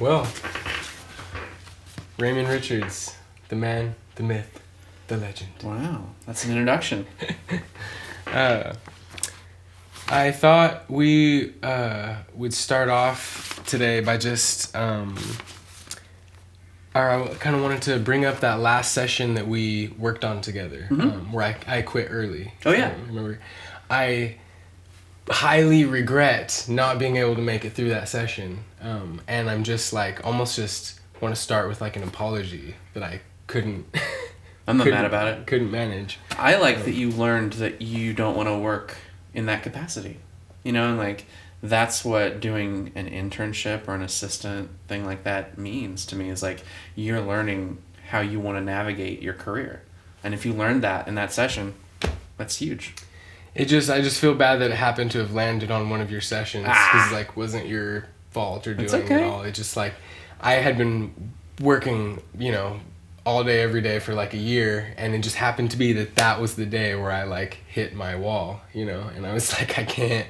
Well, Raymond Richards, the man, the myth, the legend. Wow, that's an introduction. I thought we would start off today by just, I kind of wanted to bring up that last session that we worked on together, where I quit early. Oh, yeah. Remember, I highly regret not being able to make it through that session, and I'm just like, almost just want to start with like an apology that I couldn't... I'm not mad about it. Couldn't manage. I like that you learned that you don't want to work in that capacity. You know, and like that's what doing an internship or an assistant thing like that means to me, is like you're learning how you want to navigate your career. And if you learned that in that session, that's huge. I just feel bad that it happened to have landed on one of your sessions, because like wasn't your fault or doing it at all. It just like I had been working, you know, all day every day for like a year, and it just happened to be that was the day where I like hit my wall, you know, and I was like, I can't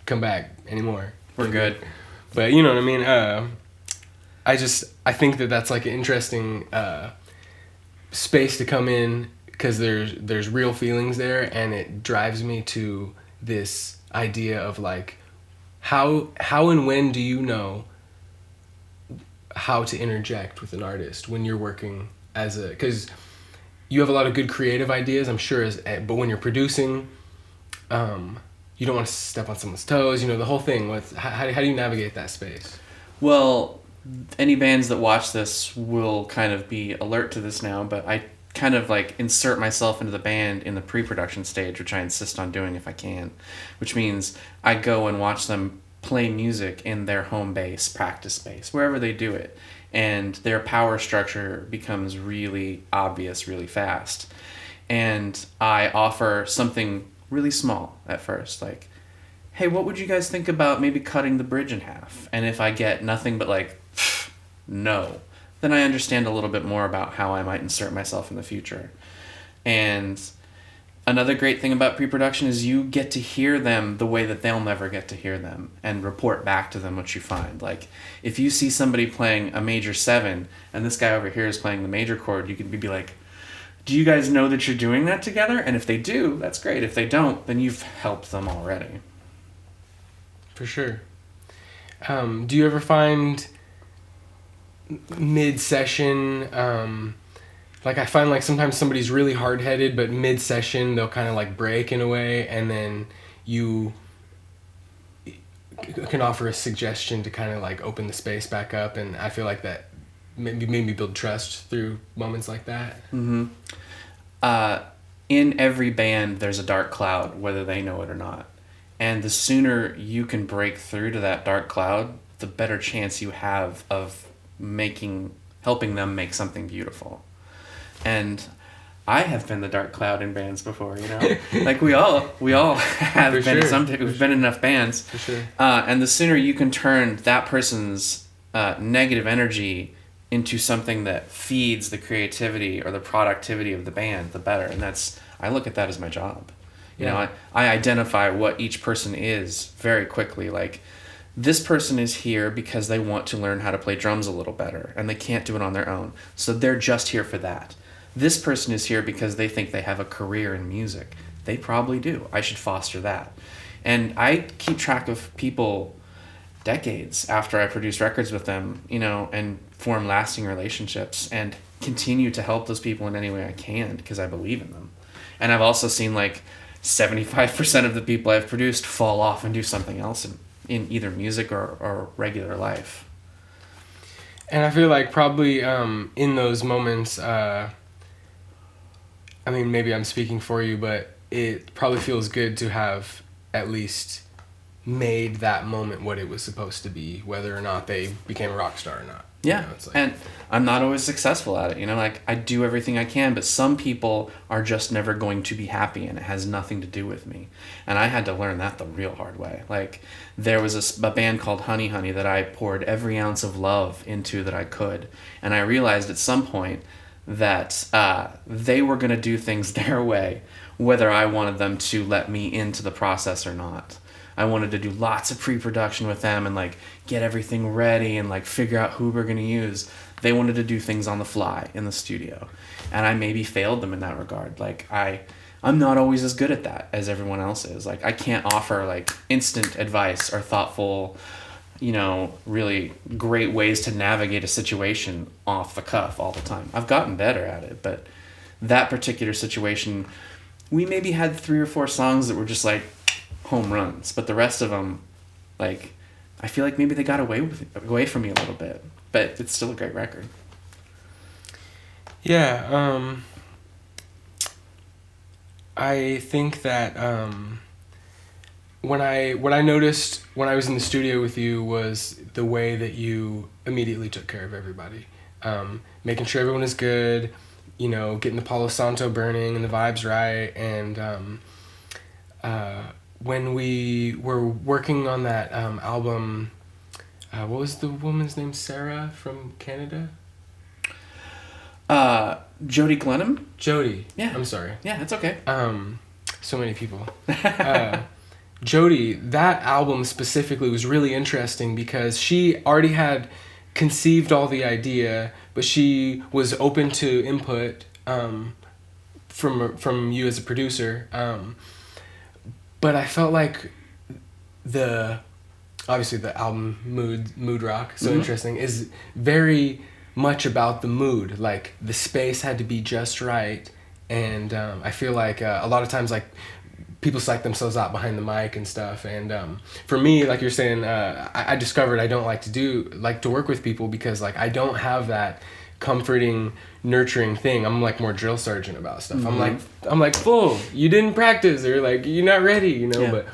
come back anymore. We're good. But you know what I mean? I think that's like an interesting space to come in, because there's real feelings there, and it drives me to this idea of like how and when do you know how to interject with an artist when you're working because you have a lot of good creative ideas, I'm sure, but when you're producing, you don't want to step on someone's toes, you know, the whole thing. How do you navigate that space? Well, any bands that watch this will kind of be alert to this now, but I kind of like insert myself into the band in the pre-production stage, which I insist on doing if I can, which means I go and watch them play music in their home base, practice space, wherever they do it, and their power structure becomes really obvious really fast. And I offer something really small at first, like, hey, what would you guys think about maybe cutting the bridge in half? And if I get nothing but like, no, then I understand a little bit more about how I might insert myself in the future. And another great thing about pre-production is you get to hear them the way that they'll never get to hear them, and report back to them what you find. Like, if you see somebody playing a major 7 and this guy over here is playing the major chord, you can be like, do you guys know that you're doing that together? And if they do, that's great. If they don't, then you've helped them already. For sure. Do you ever find mid-session... like I find like sometimes somebody's really hard-headed, but mid-session they'll kind of like break in a way, and then you can offer a suggestion to kind of like open the space back up, and I feel like that maybe made me build trust through moments like that. Mm-hmm. In every band there's a dark cloud, whether they know it or not. And the sooner you can break through to that dark cloud, the better chance you have of helping them make something beautiful. And I have been the dark cloud in bands before, you know, like we all have For been. sure. We've been in enough bands. For sure. And the sooner you can turn that person's negative energy into something that feeds the creativity or the productivity of the band, the better. And I look at that as my job. You know, I identify what each person is very quickly. Like, this person is here because they want to learn how to play drums a little better, and they can't do it on their own. So they're just here for that. This person is here because they think they have a career in music. They probably do. I should foster that. And I keep track of people decades after I produce records with them, you know, and form lasting relationships and continue to help those people in any way I can because I believe in them. And I've also seen like 75% of the people I've produced fall off and do something else in either music or regular life. And I feel like probably in those moments, I mean, maybe I'm speaking for you, but it probably feels good to have at least made that moment what it was supposed to be, whether or not they became a rock star or not. Yeah, you know, it's like, and I'm not always successful at it, you know, like I do everything I can, but some people are just never going to be happy and it has nothing to do with me. And I had to learn that the real hard way. Like, there was a band called Honey that I poured every ounce of love into that I could. And I realized at some point that they were going to do things their way, whether I wanted them to let me into the process or not. I wanted to do lots of pre-production with them and like get everything ready and like figure out who we're going to use. They wanted to do things on the fly in the studio, and I maybe failed them in that regard. Like I'm not always as good at that as everyone else is. Like I can't offer like instant advice or thoughtful, really great ways to navigate a situation off the cuff all the time. I've gotten better at it, but that particular situation, we maybe had 3 or 4 songs that were just like home runs, but the rest of them, like, I feel like maybe they got away from me a little bit, but it's still a great record. Yeah, I think that what I noticed when I was in the studio with you was the way that you immediately took care of everybody, making sure everyone is good, getting the Palo Santo burning and the vibes right, and when we were working on that album, what was the woman's name? Sarah from Canada? Jody Glenham? Jody. Yeah. I'm sorry. Yeah, it's okay. So many people. Jody, that album specifically was really interesting because she already had conceived all the idea, but she was open to input from you as a producer. But I felt like obviously the album Mood Rock, so interesting, is very much about the mood. Like the space had to be just right, and I feel like a lot of times like people psych themselves out behind the mic and stuff. And for me, like you're saying, I discovered I don't like to work with people because like I don't have that comforting, nurturing thing. I'm like more drill sergeant about stuff. Mm-hmm. I'm like, "Whoa, you didn't practice," or like, "You're not ready," Yeah. But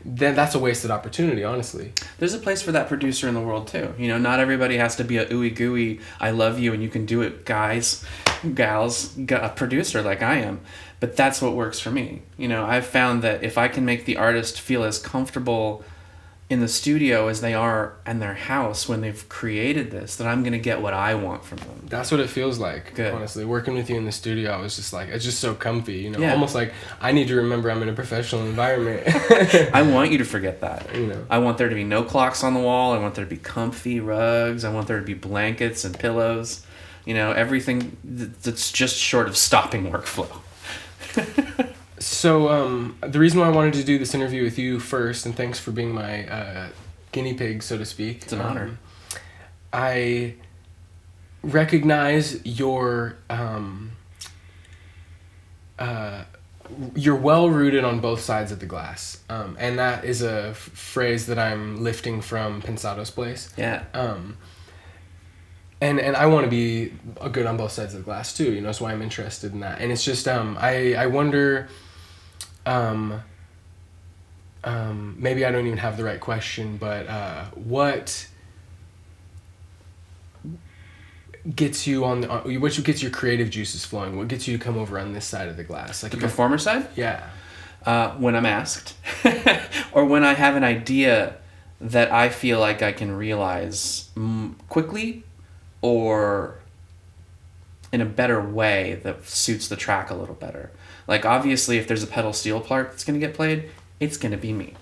then that's a wasted opportunity, honestly. There's a place for that producer in the world too. Not everybody has to be a ooey gooey, I love you and you can do it, gals, a producer like I am. But that's what works for me. I've found that if I can make the artist feel as comfortable in the studio as they are in their house when they've created this, then I'm going to get what I want from them. That's what it feels like. Good. Honestly. Working with you in the studio, I was just like, it's just so comfy, Yeah. Almost like I need to remember I'm in a professional environment. I want you to forget that. I want there to be no clocks on the wall. I want there to be comfy rugs. I want there to be blankets and pillows. Everything that's just short of stopping workflow. So the reason why I wanted to do this interview with you first, and thanks for being my guinea pig, so to speak. It's an honor. I recognize you're well rooted on both sides of the glass, and that is a phrase that I'm lifting from Pensado's Place. Yeah. And I want to be good on both sides of the glass too, that's why I'm interested in that. And it's just I wonder, maybe I don't even have the right question, but what gets you what gets your creative juices flowing? What gets you to come over on this side of the glass? Like the performer side? Yeah. When I'm asked, or when I have an idea that I feel like I can realize quickly, or in a better way that suits the track a little better. Like obviously if there's a pedal steel part that's going to get played, it's going to be me.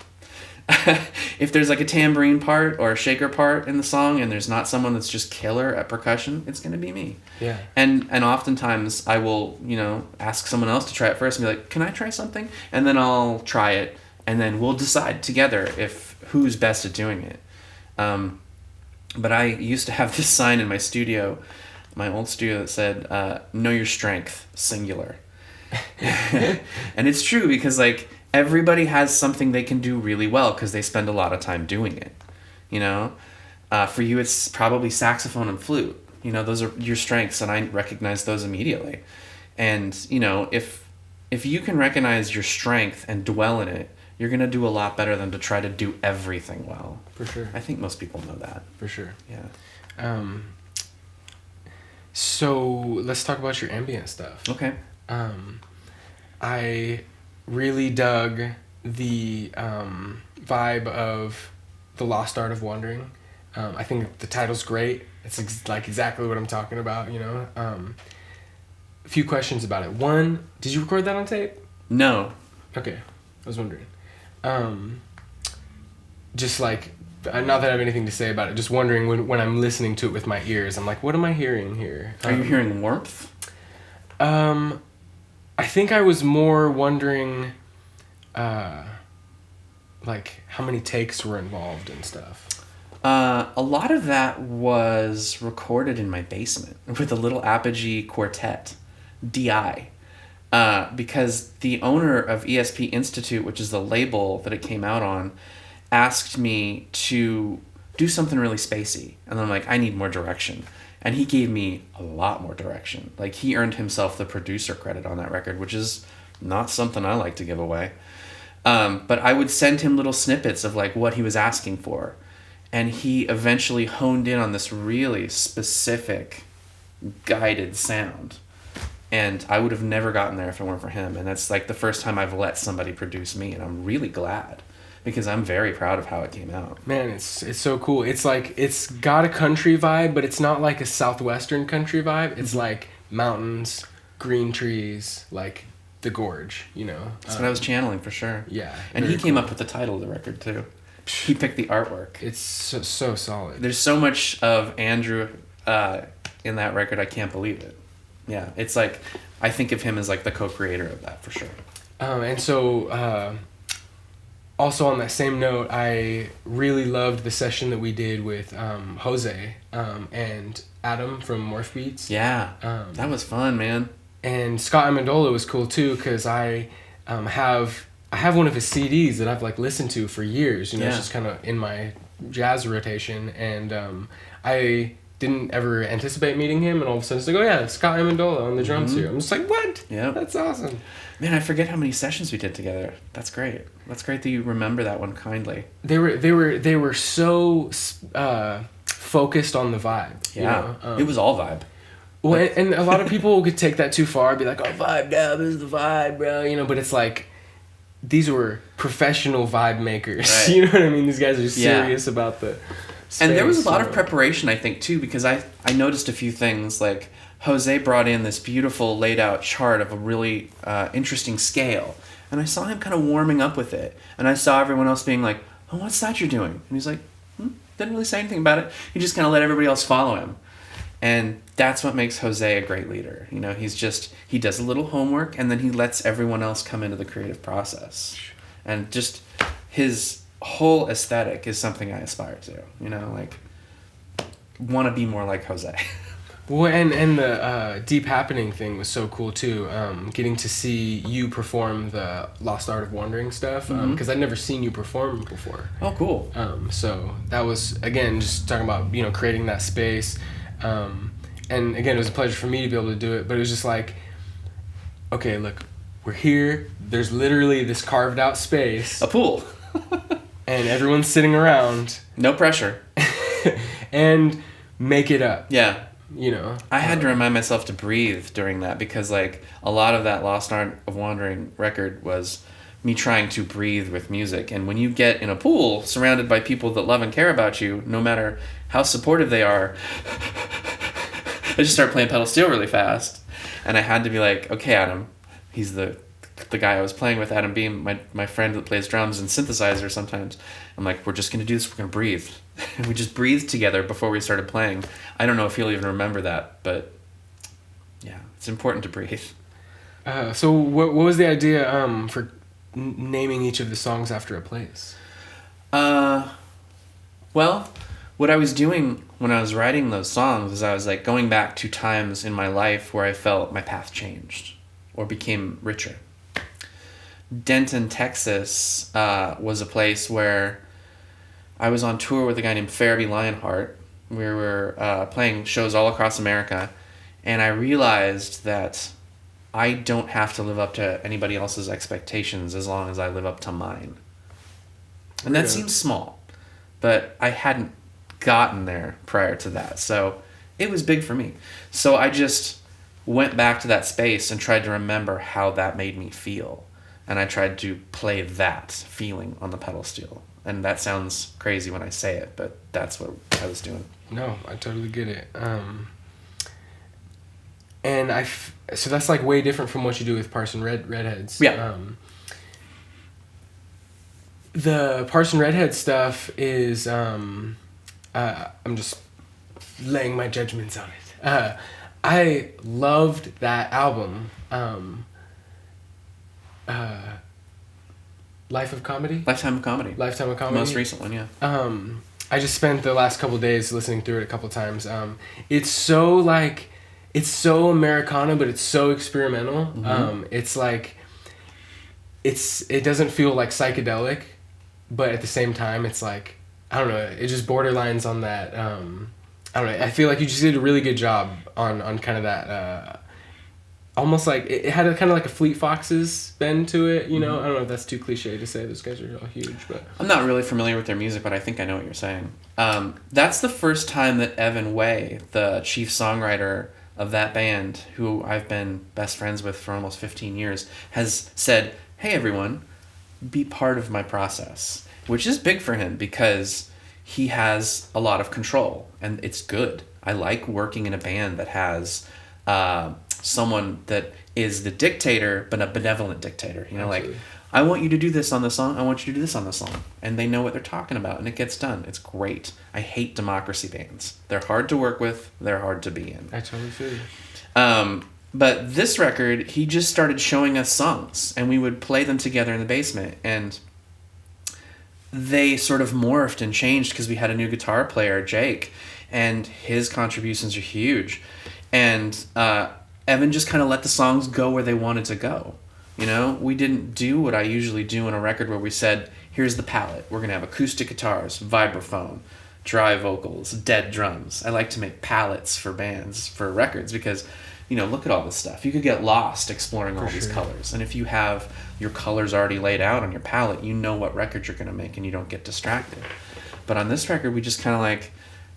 If there's like a tambourine part or a shaker part in the song and there's not someone that's just killer at percussion, it's going to be me. Yeah. And oftentimes I will, ask someone else to try it first and be like, "Can I try something?" And then I'll try it and then we'll decide together who's best at doing it. But I used to have this sign in my studio, my old studio, that said, "Know your strength, singular." And it's true because like everybody has something they can do really well because they spend a lot of time doing it. For you, it's probably saxophone and flute. Those are your strengths, and I recognize those immediately. And if you can recognize your strength and dwell in it, you're going to do a lot better than to try to do everything well. For sure. I think most people know that. For sure. Yeah. So let's talk about your ambient stuff. Okay. I really dug the vibe of The Lost Art of Wandering. I think the title's great. It's like exactly what I'm talking about, a few questions about it. One, did you record that on tape? No. Okay, I was wondering. Just like, not that I have anything to say about it, just wondering when I'm listening to it with my ears, I'm like, what am I hearing here? Are you hearing warmth? I think I was more wondering, like, how many takes were involved and stuff. A lot of that was recorded in my basement with a little Apogee quartet, DI. Because the owner of ESP Institute, which is the label that it came out on, asked me to do something really spacey. And then I'm like, I need more direction. And he gave me a lot more direction. Like, he earned himself the producer credit on that record, which is not something I like to give away. But I would send him little snippets of like what he was asking for. And he eventually honed in on this really specific guided sound. And I would have never gotten there if it weren't for him. And that's like the first time I've let somebody produce me. And I'm really glad, because I'm very proud of how it came out. Man, it's so cool. It's like, it's got a country vibe, but it's not like a southwestern country vibe. It's like mountains, green trees, like the gorge, you know. That's what I was channeling for sure. Yeah. And he came up with the title of the record too. He picked the artwork. It's so solid. There's so much of Andrew in that record, I can't believe it. Yeah, it's like, I think of him as like the co-creator of that for sure. And so, also on that same note, I really loved the session that we did with Jose and Adam from Morph Beats. Yeah, that was fun, man. And Scott Amendola was cool too, because I have one of his CDs that I've like listened to for years. You know, it's just kind of in my jazz rotation, and I didn't ever anticipate meeting him, and all of a sudden it's like, oh yeah, Scott Amendola on the drums here. I'm just like, what? Yeah, that's awesome. Man, I forget how many sessions we did together. That's great. That's great that you remember that one kindly. They were so focused on the vibe. Yeah, you know? It was all vibe. Well, and a lot of people could take that too far, be like, oh, vibe, yeah, this is the vibe, bro. You know, but it's like, these were professional vibe makers. Right. You know what I mean? These guys are serious about the space. And there was a lot of preparation, I think, too, because I noticed a few things. Like, Jose brought in this beautiful laid out chart of a really interesting scale. And I saw him kind of warming up with it. And I saw everyone else being like, oh, what's that you're doing? And he's like, didn't really say anything about it. He just kind of let everybody else follow him. And that's what makes Jose a great leader. You know, he does a little homework, and then he lets everyone else come into the creative process. And just his whole aesthetic is something I aspire to. You know, like, want to be more like Jose. Well, and the Deep Happening thing was so cool too. Getting to see you perform the Lost Art of Wandering stuff, because I'd never seen you perform before. Oh, cool. So that was, again, just talking about, you know, creating that space. And again, it was a pleasure for me to be able to do it, but it was just like, okay, look, we're here. There's literally this carved out space. A pool. And everyone's sitting around. No pressure. And make it up. Yeah. You know? I had to remind myself to breathe during that, because like a lot of that Lost Art of Wandering record was me trying to breathe with music. And when you get in a pool surrounded by people that love and care about you, no matter how supportive they are, I just start playing pedal steel really fast. And I had to be like, okay, Adam, he's the guy I was playing with, Adam Beam, my friend that plays drums and synthesizer sometimes. I'm like, we're just going to do this, we're going to breathe. And we just breathed together before we started playing. I don't know if you'll even remember that, but yeah, it's important to breathe. So what was the idea for naming each of the songs after a place? Well, what I was doing when I was writing those songs is I was like going back to times in my life where I felt my path changed or became richer. Denton, Texas was a place where I was on tour with a guy named Farabee Lionheart. We were playing shows all across America, and I realized that I don't have to live up to anybody else's expectations as long as I live up to mine. And that seems small, but I hadn't gotten there prior to that, so it was big for me. So I just went back to that space and tried to remember how that made me feel, and I tried to play that feeling on the pedal steel. And that sounds crazy when I say it, but that's what I was doing. No, I totally get it. and so that's like way different from what you do with Parson Redheads. Yeah. The Parson Redhead stuff is I'm just laying my judgments on it. I loved that album. Lifetime of Comedy. Most recent one, yeah. I just spent the last couple days listening through it a couple times. It's so Americana, but it's so experimental. It's like it doesn't feel like psychedelic, but at the same time, it's like, I don't know. It just borderlines on that. I don't know. I feel like you just did a really good job on kind of that. Almost like it had a kind of like a Fleet Foxes bend to it, you know. I don't know if that's too cliche to say. Those guys are all huge, but I'm not really familiar with their music, but I think I know what you're saying. That's the first time that Evan Way, the chief songwriter of that band, who I've been best friends with for almost 15 years, has said, "Hey everyone, be part of my process," which is big for him because he has a lot of control, and it's good. I like working in a band that has someone that is the dictator, but a benevolent dictator. You know, Absolutely. Like, I want you to do this on the song, I want you to do this on the song. And they know what they're talking about, and it gets done. It's great. I hate democracy bands. They're hard to work with, they're hard to be in. I totally feel you. But this record, he just started showing us songs, and we would play them together in the basement, and they sort of morphed and changed because we had a new guitar player, Jake, and his contributions are huge. And Evan just kind of let the songs go where they wanted to go. You know, we didn't do what I usually do on a record where we said, here's the palette. We're going to have acoustic guitars, vibraphone, dry vocals, dead drums. I like to make palettes for bands, for records, because, you know, look at all this stuff. You could get lost exploring all these colors. And if you have your colors already laid out on your palette, you know what record you're going to make and you don't get distracted. But on this record, we just kind of like,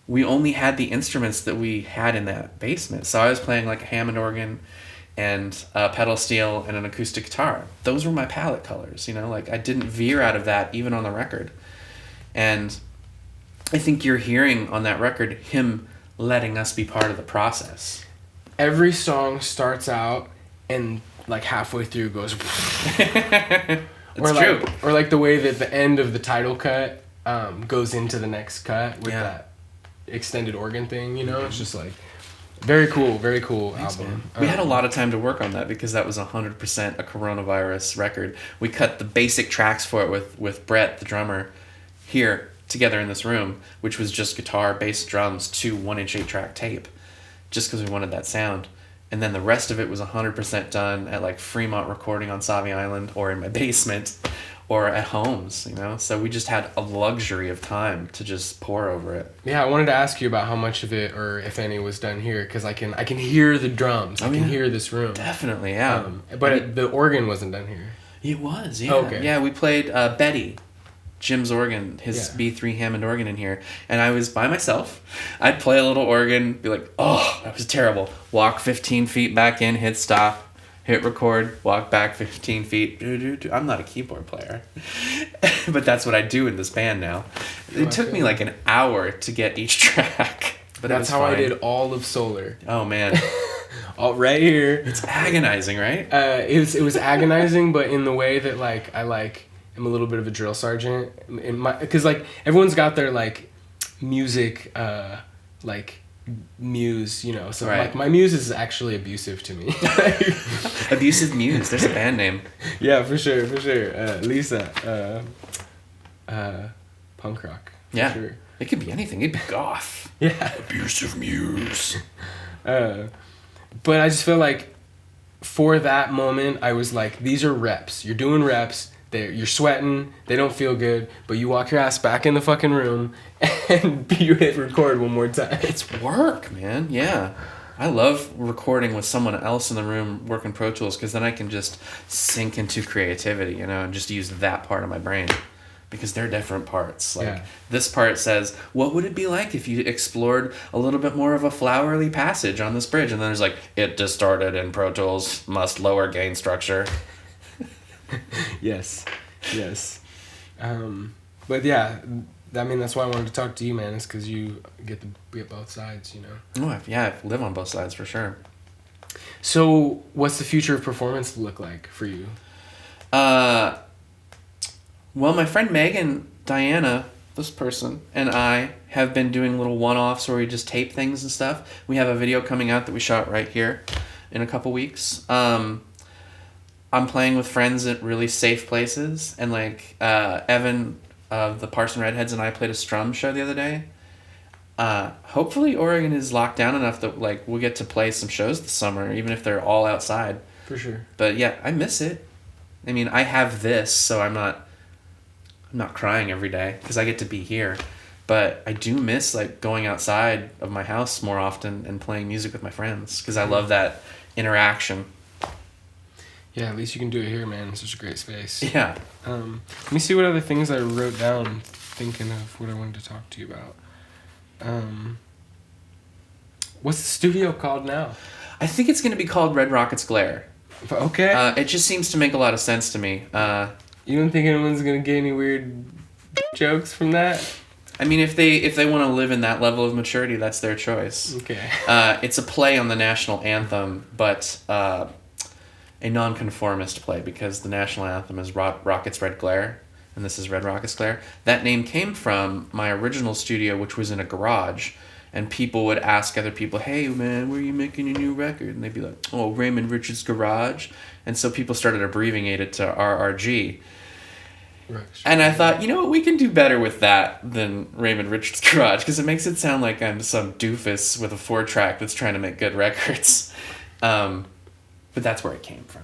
we only had the instruments that we had in that basement. So I was playing like a Hammond organ and a pedal steel and an acoustic guitar. Those were my palette colors, you know, like I didn't veer out of that even on the record. And I think you're hearing on that record him letting us be part of the process. Every song starts out and like halfway through goes It's true. Or like the way that the end of the title cut goes into the next cut with that extended organ thing, you know. It's just like very cool Thanks, album. We had a lot of time to work on that because that was 100% a coronavirus record. We cut the basic tracks for it with Brett, the drummer, here together in this room, which was just guitar, bass, drums, 2 1-inch 8-track tape, just because we wanted that sound. And then the rest of it was 100% done at like Fremont Recording on Savi Island or in my basement or at homes, you know? So we just had a luxury of time to just pour over it. Yeah, I wanted to ask you about how much of it, or if any, was done here, because I can hear the drums. I can hear this room. Definitely, yeah. But the organ wasn't done here. It was, yeah. Oh, okay. Yeah, we played Betty, Jim's organ, his B3 Hammond organ in here. And I was by myself. I'd play a little organ, be like, oh, that was terrible. Walk 15 feet back in, hit stop. Hit record, walk back 15 feet. I'm not a keyboard player. But that's what I do in this band now. It took me like an hour to get each track. But that's how I did all of Solar. Oh, man. All right here. It's agonizing, right? It was agonizing, but in the way that like I like am a little bit of a drill sergeant. Because like everyone's got their like music like muse, you know, so like my muse is actually abusive to me. Abusive Muse, there's a band name. Yeah, for sure. Lisa, punk rock. Yeah, sure. It could be anything. It'd be goth. Yeah, Abusive Muse. But I just feel like for that moment I was like, these are reps. You're doing reps. You're sweating, they don't feel good, but you walk your ass back in the fucking room and you hit record one more time. It's work, man. Yeah. I love recording with someone else in the room working Pro Tools because then I can just sink into creativity, you know, and just use that part of my brain because they're different parts. Like this part says, what would it be like if you explored a little bit more of a flowery passage on this bridge? And then there's like, it distorted in Pro Tools, must lower gain structure. Yes. But yeah, I mean, that's why I wanted to talk to you, man, is because you get both sides, you know? Oh, yeah, I live on both sides for sure. So, what's the future of performance look like for you? Well, my friend Megan, Diana, this person, and I have been doing little one-offs where we just tape things and stuff. We have a video coming out that we shot right here in a couple weeks. I'm playing with friends at really safe places, and like Evan of the Parson Redheads and I played a strum show the other day. Hopefully Oregon is locked down enough that like we'll get to play some shows this summer, even if they're all outside. For sure. But yeah, I miss it. I mean, I have this, so I'm not crying every day because I get to be here. But I do miss like going outside of my house more often and playing music with my friends because I love that interaction. Yeah, at least you can do it here, man. It's such a great space. Yeah. Let me see what other things I wrote down thinking of what I wanted to talk to you about. What's the studio called now? I think it's going to be called Red Rockets Glare. Okay. It just seems to make a lot of sense to me. You don't think anyone's going to get any weird jokes from that? I mean, if they want to live in that level of maturity, that's their choice. Okay. It's a play on the national anthem, but a nonconformist play because the national anthem is Rockets Red Glare, and this is Red Rockets Glare. That name came from my original studio, which was in a garage, and people would ask other people, "Hey, man, where are you making your new record?" And they'd be like, "Oh, Raymond Richards' garage." And so people started abbreviating it to RRG. Right. And I thought, you know what, we can do better with that than Raymond Richards' garage, because it makes it sound like I'm some doofus with a 4-track that's trying to make good records. But that's where it came from.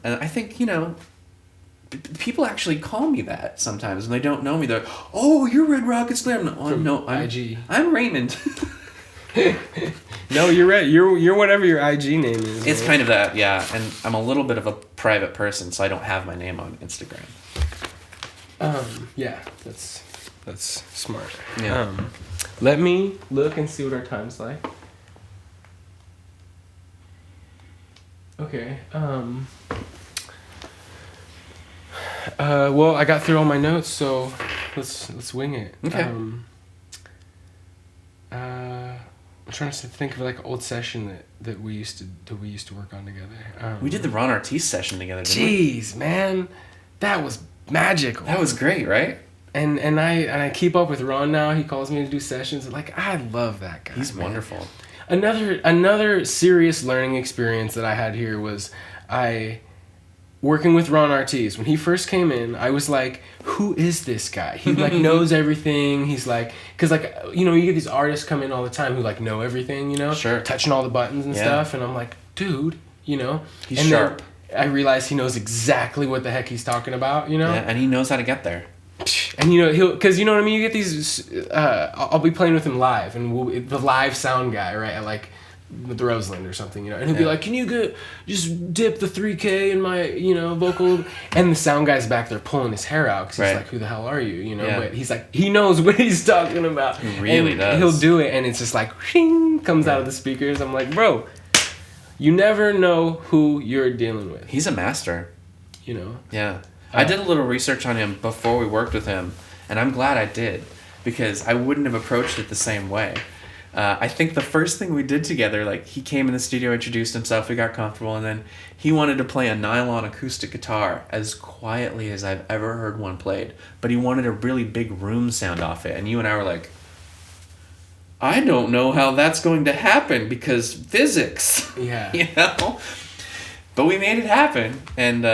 And I think, you know, people actually call me that sometimes when they don't know me. They're like, "Oh, you're Red Rockets Glare." I'm IG. I'm Raymond. No, you're right. You're whatever your IG name is. It's right? kind of that, yeah. And I'm a little bit of a private person, so I don't have my name on Instagram. Yeah, that's smart. Yeah. Let me look and see what our time's like. Okay. Well, I got through all my notes, so let's wing it. Okay. I'm trying to think of like an old session that we used to work on together. We did the Ron Artiste session together, didn't we? Jeez, man, that was magical. That was great, right? And I keep up with Ron now. He calls me to do sessions. Like, I love that guy. He's man. wonderful. Another serious learning experience that I had here was working with Ron Artiste. When he first came in, I was like, who is this guy? He like knows everything. He's like, cause like, you know, you get these artists come in all the time who like know everything, you know, Sure. touching all the buttons and stuff. And I'm like, dude, you know, He's and sharp. Then I realized he knows exactly what the heck he's talking about, you know? Yeah, and he knows how to get there. And you know cause you know what I mean. You get these. I'll be playing with him live, and the live sound guy, right? At like with the Roseland or something, you know, and he'll be like, "Can you just dip the 3K in my, you know, vocal?" And the sound guy's back there pulling his hair out because he's like, "Who the hell are you?" You know, but he's like, he knows what he's talking about. He really does. He'll do it, and it's just like, shing, comes out of the speakers. I'm like, bro, you never know who you're dealing with. He's a master. You know. Yeah. I did a little research on him before we worked with him, and I'm glad I did, because I wouldn't have approached it the same way. I think the first thing we did together, like, he came in the studio, introduced himself, we got comfortable, and then he wanted to play a nylon acoustic guitar as quietly as I've ever heard one played, but he wanted a really big room sound off it, and you and I were like, I don't know how that's going to happen, because physics. Yeah. You know? But we made it happen, and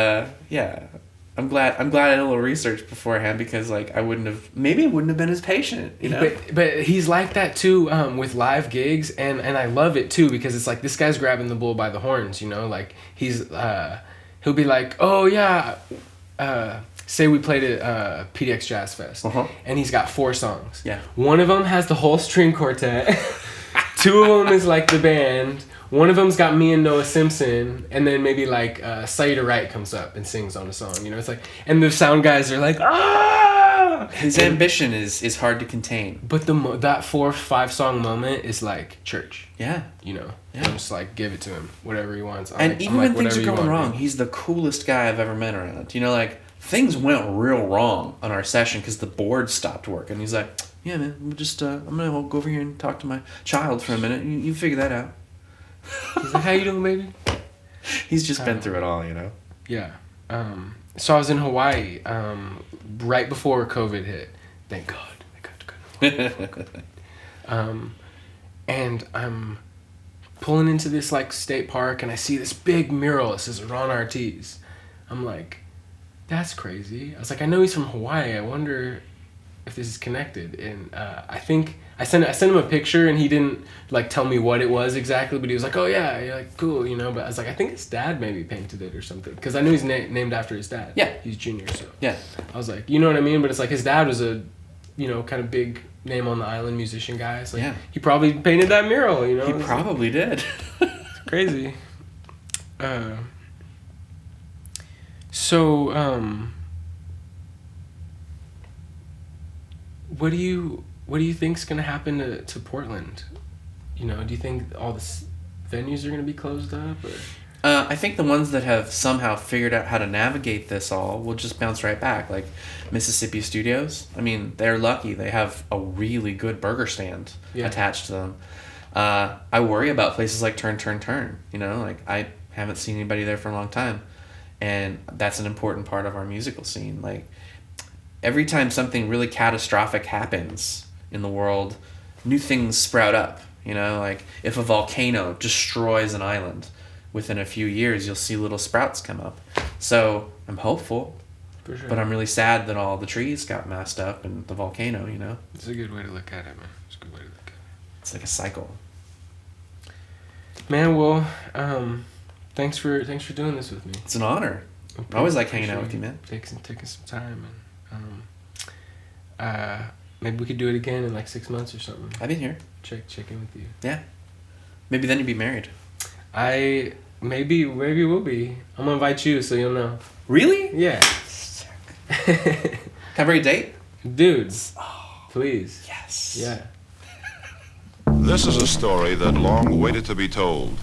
yeah. I'm glad I did a little research beforehand, because like I wouldn't have been as patient, you know. But he's like that too with live gigs, and I love it too, because it's like this guy's grabbing the bull by the horns, you know. Like he'll be like, oh yeah, say we played at PDX Jazz Fest, and he's got 4 songs. Yeah. One of them has the whole string quartet. 2 of them is like the band. One of them's got me and Noah Simpson, and then maybe like Saida Wright comes up and sings on a song. You know, it's like, and the sound guys are like, ah! His ambition is hard to contain. But that 4 or 5 song moment is like church. Yeah. You know, yeah. I'm just like, give it to him, whatever he wants. Even when things are going wrong, he's the coolest guy I've ever met around. You know, like things went real wrong on our session because the board stopped working. He's like, yeah, man, I'm gonna go over here and talk to my child for a minute. You figure that out. He's like, how you doing, baby? He's just been through it all, you know? Yeah. So I was in Hawaii right before COVID hit. Thank God. And I'm pulling into this like state park, and I see this big mural. It says Ron Artis. I'm like, that's crazy. I was like, I know he's from Hawaii. I wonder if this is connected. And I think I sent him a picture, and he didn't like tell me what it was exactly, but he was like, oh yeah, you're like cool, you know. But I was like, I think his dad maybe painted it or something, because I knew he's named after his dad. Yeah, he's junior. So yeah, I was like, you know what I mean. But it's like his dad was a, you know, kind of big name on the island musician guy. So like, yeah, he probably painted that mural, you know. He probably did. It's crazy. So what do you think's gonna happen to Portland? You know, do you think all the venues are gonna be closed up? Or? I think the ones that have somehow figured out how to navigate this all will just bounce right back. Like Mississippi Studios. I mean, they're lucky. They have a really good burger stand attached to them. I worry about places like Turn. You know, like I haven't seen anybody there for a long time. And that's an important part of our musical scene. Like every time something really catastrophic happens in the world, new things sprout up. You know, like if a volcano destroys an island, within a few years, you'll see little sprouts come up. So I'm hopeful, For sure. But I'm really sad that all the trees got messed up and the volcano, you know? It's a good way to look at it, man. It's a good way to look at it. It's like a cycle. Man, well, thanks for doing this with me. It's an honor. I always like hanging out with you, man. Taking some time, and maybe we could do it again in like 6 months or something. I've been here. Check in with you. Yeah. Maybe then you'll be married. Maybe we'll be. I'm gonna invite you so you'll know. Really? Yeah. Can I bring a date? Dudes. Oh, please. Yes. Yeah. This is a story that long waited to be told.